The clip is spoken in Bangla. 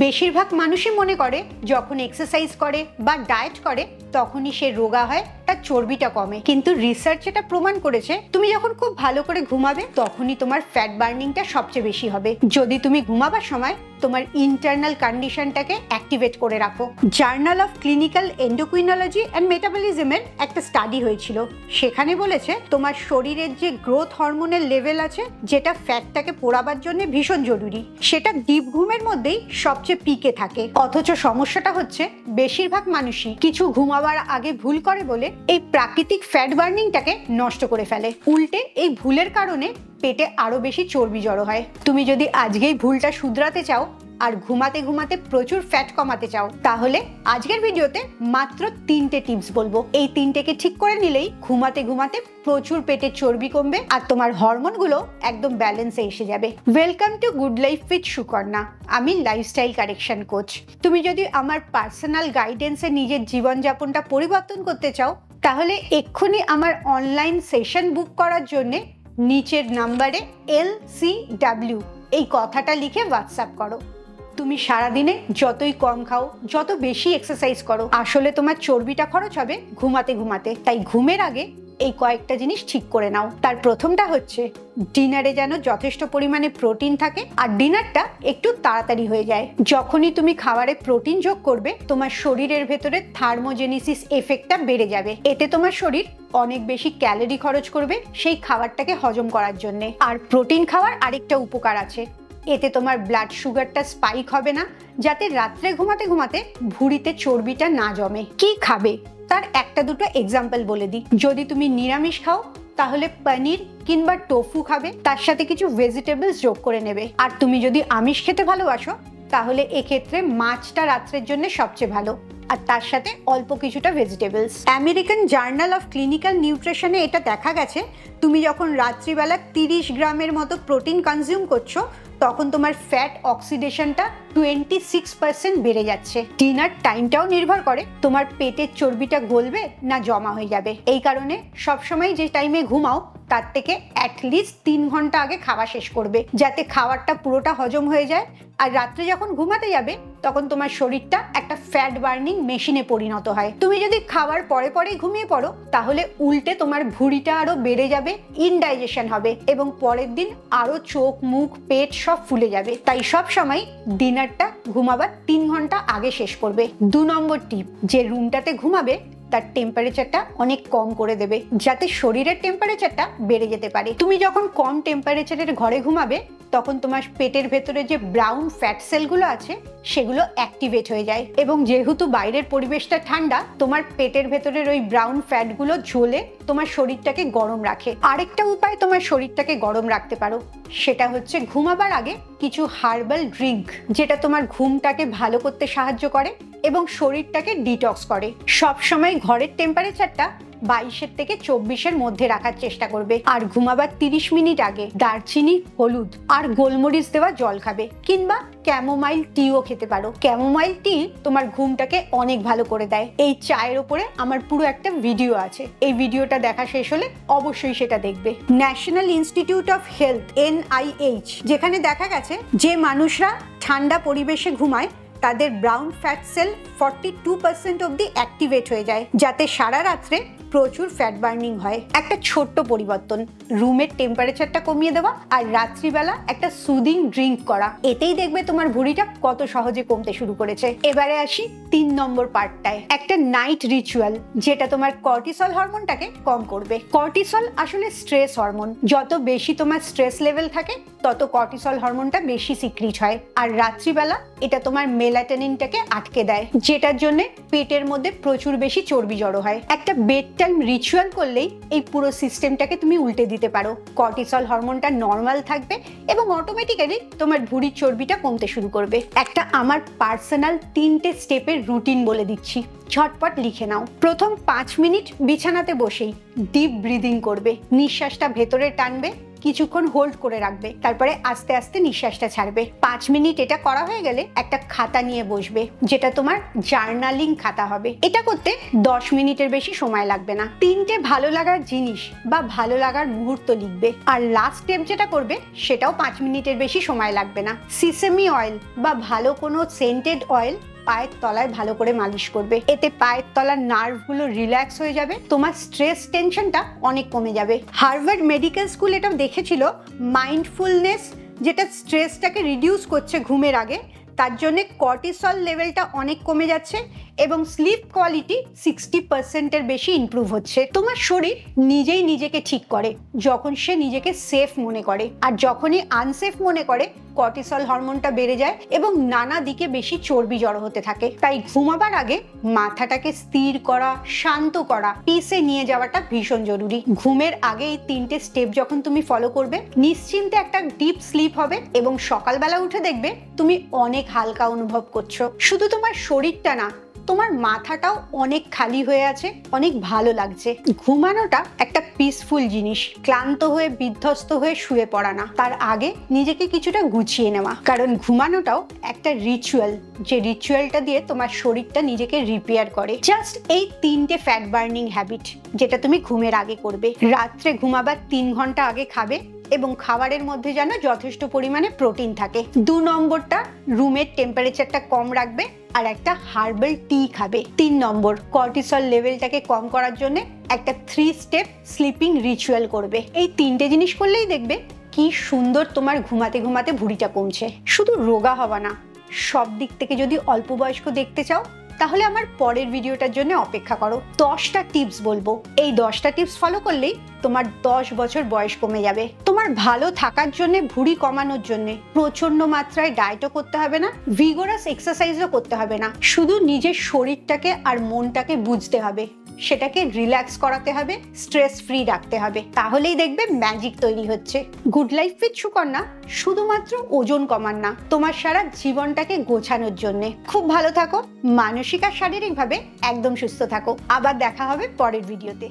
বেশিরভাগ মানুষই মনে করে যখন এক্সারসাইজ করে বা ডায়েট করে তখনই সে রোগা হয়, তার চর্বিটা কমে। কিন্তু রিসার্চ এটা প্রমাণ করেছে তুমি যখন খুব ভালো করে ঘুমাবে তখনই তোমার ফ্যাট বার্নিংটা সবচেয়ে বেশি হবে, যদি তুমি ঘুমাবার সময় তোমার ইন্টারনাল কন্ডিশনটাকে অ্যাক্টিভেট করে রাখো। Journal of clinical endocrinology and মেটাবলিজমের একটা স্টাডি হয়েছিল, সেখানে বলেছে তোমার শরীরের যে গ্রোথ হরমোনের লেভেল আছে, যেটা ফ্যাটটাকে পোড়াবার জন্য ভীষণ জরুরি, সেটা ডিপ ঘুমের মধ্যেই সবচেয়ে পিকে থাকে। অথচ সমস্যাটা হচ্ছে বেশিরভাগ মানুষই কিছু ঘুমাবার আগে ভুল করে বলে এই প্রাকৃতিক ফ্যাট বার্নিংটাকে নষ্ট করে ফেলে। উল্টে এই ভুলের কারণে পেটে আরো বেশি চর্বি জড়ো হয়। তুমি যদি আজকেই ভুলটা শুধরাতে চাও আর ঘুমাতে ঘুমাতে প্রচুর ফ্যাট কমাতে চাও, তাহলে আজকের ভিডিওতে মাত্র 3টে টিপস বলবো। এই 3টেকে ঠিক করে নিলেই ঘুমাতে ঘুমাতে প্রচুর পেটের চর্বি কমবে আর তোমার হরমোনগুলো একদম ব্যালেন্সে এসে যাবে। Welcome to good life with Sukarna. আমি লাইফস্টাইল কারেকশন কোচ। তুমি যদি আমার পার্সোনাল গাইডেন্সে নিজের জীবনযাপনটা পরিবর্তন করতে চাও, তাহলে এক্ষুনি আমার অনলাইন সেশন বুক করার জন্যে নিচের নাম্বারে LCW এই কথাটা লিখে হোয়াটসঅ্যাপ করো। তুমি সারাদিনে যতই কম খাও, যত বেশি এক্সারসাইজ করো, আসলে তোমার চর্বিটা খরচ হবে ঘুমাতে ঘুমাতে। তাই ঘুমের আগে এই কয়েকটা জিনিস ঠিক করে নাও। তার প্রথমটা হচ্ছে ডিনারে যেন যথেষ্ট পরিমাণে প্রোটিন থাকে আর ডিনারটা একটু তাড়াতাড়ি হয়ে যায়। যখনই তুমি খাবারে প্রোটিন যোগ করবে, তোমার শরীরের ভেতরে থার্মোজেনেসিস এফেক্টটা বেড়ে যাবে। এতে তোমার শরীর অনেক বেশি ক্যালোরি খরচ করবে সেই খাবারটাকে হজম করার জন্য। আর প্রোটিন খাওয়ার আরেকটা উপকার আছে, এতে তোমার ব্লাড সুগারটা স্পাইক হবে না, যাতে রাত্রে ঘুমাতে ঘুমাতে ভুঁড়িতে চর্বিটা না জমে। কি খাবে তার একটা দুটো এক্সাম্পল বলে দিই। যদি তুমি নিরামিষ খাও তাহলে পনির কিংবা টোফু খাবে, তার সাথে কিছু ভেজিটেবলস যোগ করে নেবে। আর তুমি যদি আমিষ খেতে ভালোবাসো তাহলে এক্ষেত্রে মাছটা রাত্রের জন্য সবচেয়ে ভালো, আর তার সাথে অল্প কিছুটা vegetables. American journal of clinical নিউট্রিশনে এটা দেখা গেছে তুমি যখন রাত্রিবেলা 30 গ্রামের মতো প্রোটিন কনজিউম করছো, তখন তোমার ফ্যাট অক্সিডেশনটা 26% বেড়ে যাচ্ছে। ডিনার টাইমটাও নির্ভর করে তোমার পেটের চর্বিটা গলবে না জমা হয়ে যাবে। এই কারণে সবসময় যে টাইমে ঘুমাও তার থেকে অ্যাটলিস্ট 3 ঘন্টা আগে খাওয়া শেষ করবে, যাতে খাবারটা পুরোটা হজম হয়ে যায়। আর রাত্রে যখন ঘুমাতে যাবে তখন তোমার শরীরটা একটা ফ্যাট বার্নিং মেশিনে পরিণত হয়। তুমি যদি খাবার পরে পরেই ঘুমিয়ে পড়ো তাহলে উল্টে তোমার ভুঁড়িটা আরো বেড়ে যাবে, ইনডাইজেশন হবে এবং পরের দিন আরো চোখ, মুখ, পেট সব ফুলে যাবে। তাই সব সময় ডিনারটা ঘুমাবার 3 ঘন্টা আগে শেষ করবে। 2 নম্বর টিপ, যে রুমটাতে ঘুমাবে তার টেম্পারেচারটা অনেক কম করে দেবে, যাতে শরীরের টেম্পারেচারটা বেড়ে যেতে পারে। তুমি যখন কম টেম্পারেচারের ঘরে ঘুমাবে তখন তোমার পেটের ভেতরে যে ব্রাউন ফ্যাট সেলগুলো আছে সেগুলো অ্যাক্টিভেট হয়ে যায়, এবং যেহেতু বাইরের পরিবেশটা ঠান্ডা, তোমার পেটের ভেতরের ওই ব্রাউন ফ্যাটগুলো ঝোলে তোমার শরীরটাকে গরম রাখে। আরেকটা উপায় তোমার শরীরটাকে গরম রাখতে পারো, সেটা হচ্ছে ঘুমাবার আগে কিছু হার্বাল ড্রিঙ্ক, যেটা তোমার ঘুমটাকে ভালো করতে সাহায্য করে এবং শরীরটাকে ডিটক্স করে। সবসময় ঘরের টেম্পারেচারটা 22 থেকে 24-এর মধ্যে রাখার চেষ্টা করবে। আর ঘুমাবার 30 মিনিট আগে দারচিনি, হলুদ আর গোলমরিচ দেওয়া জল খাবে, কিংবা ক্যামোমাইল টিও খেতে পারো। ক্যামোমাইল টি তোমার ঘুমটাকে অনেক ভালো করে দেয়। এই চায়ের ওপরে আমার পুরো একটা ভিডিও আছে, এই ভিডিওটা দেখা শেষ হলে অবশ্যই সেটা দেখবে। National institute of health NIH, যেখানে দেখা গেছে যে মানুষরা ঠান্ডা পরিবেশে ঘুমায় তাদের ব্রাউন ফ্যাট সেল 42% অব্দি অ্যাক্টিভেট হয়ে যায়, যাতে সারা রাত্রে প্রচুর ফ্যাট বার্নিং হয়। একটা ছোট্ট পরিবর্তন, রুমের টেম্পারেচারটা কমিয়ে দেওয়া আর রাত্রিবেলা একটা সুদিং ড্রিঙ্ক করা, এতেই দেখবে তোমার ভুঁড়িটা কত সহজে কমতে শুরু করেছে। এবারে আসি 3 নম্বর পার্টটায়, একটা নাইট রিচুয়াল যেটা তোমার কর্টিসল হরমোনটাকে কম করবে। কর্টিসল আসলে স্ট্রেস হরমোন, যত বেশি তোমার স্ট্রেস লেভেল থাকে তত কর্টিসল হরমোনটা বেশি সিক্রিট হয়, আর রাত্রিবেলা এটা তোমার মেলাটোনিনটাকে আটকে দেয়, যেটার জন্য পেটের মধ্যে প্রচুর বেশি চর্বি জড়ো হয়। একটা বেড টাইম রিচুয়াল করলেই এই পুরো সিস্টেমটাকে তুমি উল্টে দিতে পারো। কর্টিসল হরমোনটা নর্মাল থাকবে এবং অটোমেটিক্যালি তোমার ভুঁড়ির চর্বিটা কমতে শুরু করবে। একটা আমার পার্সোনাল 3টে স্টেপের রুটিন বলে দিচ্ছি, ঝটপট লিখে নাও। প্রথম 5 মিনিট বিছানাতে বসেই ডিপ ব্রিদিং করবে, নিঃশ্বাসটা ভেতরে টানবে, কিছুক্ষণ হোল্ড করে রাখবে, তারপরে আস্তে আস্তে নিঃশ্বাসটা ছাড়বে। 5 মিনিট এটা করা হয়ে গেলে একটা খাতা নিয়ে বসবে, যেটা তোমার জার্নালিং খাতা হবে। এটা করতে 10 মিনিটের বেশি সময় লাগবে না। 3টে ভালো লাগার জিনিস বা ভালো লাগার মুহূর্ত লিখবে। আর লাস্ট স্টেপ যেটা করবে সেটাও 5 মিনিটের বেশি সময় লাগবে না। সিসেমি অয়েল বা ভালো কোনো সেন্টেড অয়েল পায়ের তলায় ভালো করে মালিশ করবে। এতে পায়ের তলার নার্ভগুলো রিল্যাক্স হয়ে যাবে, তোমার স্ট্রেস টেনশনটা অনেক কমে যাবে। হার্ভার্ড মেডিকেল স্কুল এটাও দেখেছিল, মাইন্ডফুলনেস যেটা স্ট্রেসটাকে রিডিউস করছে ঘুমের আগে, তার জন্য কর্টিসল লেভেলটা অনেক কমে যাচ্ছে এবং স্লিপ কোয়ালিটি 60%-এর বেশি ইমপ্রুভ হচ্ছে। তোমার শরীর নিজেই নিজেকে ঠিক করে যখন সে নিজেকে সেফ মনে করে, আর যখনই আনসেফ মনে করে কর্টিসল হরমোনটা বেড়ে যায় এবং নানা দিকে বেশি চর্বি জড়ো হতে থাকে। তাই ঘুমাবার আগে মাথাটাকে স্থির করা, শান্ত করা, পিসে নিয়ে যাওয়াটা ভীষণ জরুরি। ঘুমের আগে এই 3টে স্টেপ যখন তুমি ফলো করবে, নিশ্চিন্তে একটা ডিপ স্লিপ হবে এবং সকালবেলা উঠে দেখবে তুমি অনেক হালকা অনুভব করছো। শুধু তোমার শরীরটা না, তোমার মাথাটাও অনেক খালি হয়ে আছে, অনেক ভালো লাগছে। ঘুমানোটা একটা পিসফুল জিনিস, ক্লান্ত হয়ে বিধ্বস্ত হয়ে শুয়ে পড়া না, তার আগে নিজেকে কিছুটা গুছিয়ে নেওয়া। কারণ ঘুমানোটাও একটা রিচুয়াল, যে রিচুয়ালটা দিয়ে তোমার শরীরটা নিজেকে রিপেয়ার করে। জাস্ট এই 3টে ফ্যাট বার্নিং হ্যাবিট যেটা তুমি ঘুমের আগে করবে। রাত্রে ঘুমাবার 3 ঘন্টা আগে খাবে এবং খাবারের মধ্যে যেন যথেষ্ট পরিমাণে প্রোটিন থাকে। 2 নম্বরটা, রুমের টেম্পারেচারটা কম রাখবে আর একটা হার্বাল টি খাবে। 3 নম্বর, কর্টিসল লেভেলটাকে কম করার জন্য একটা 3 স্টেপ স্লিপিং রিচুয়াল করবে। এই 3টে জিনিস করলেই দেখবে কি সুন্দর তোমার ঘুমাতে ঘুমাতে ভুঁড়িটা কমছে। শুধু রোগা হওয়া না, সব দিক থেকে যদি অল্প বয়স্ক দেখতে চাও তাহলে আমার পরের ভিডিওটার জন্য অপেক্ষা করো। 10টা টিপস বলবো, এই 10টা টিপস ফলো করলেই তোমার 10 বছর বয়স কমে যাবে। তোমার ভালো থাকার জন্য, ভুঁড়ি কমানোর জন্য প্রচন্ড মাত্রায় ডায়েটও করতে হবে না, ভিগোরাস এক্সারসাইজও করতে হবে না। শুধু নিজের শরীরটাকে আর মনটাকে বুঝতে হবে, সেটাকে রিল্যাক্স করাতে হবে, স্ট্রেস ফ্রি রাখতে হবে, তাহলেই দেখবে ম্যাজিক তৈরি হচ্ছে। গুড লাইফ উইথ সুকন্যা শুধুমাত্র ওজন কমান না, তোমার সারা জীবনটাকে গোছানোর জন্য। খুব ভালো থাকো, মানসিক আর শারীরিকভাবে একদম সুস্থ থাকো। আবার দেখা হবে পরের ভিডিওতে।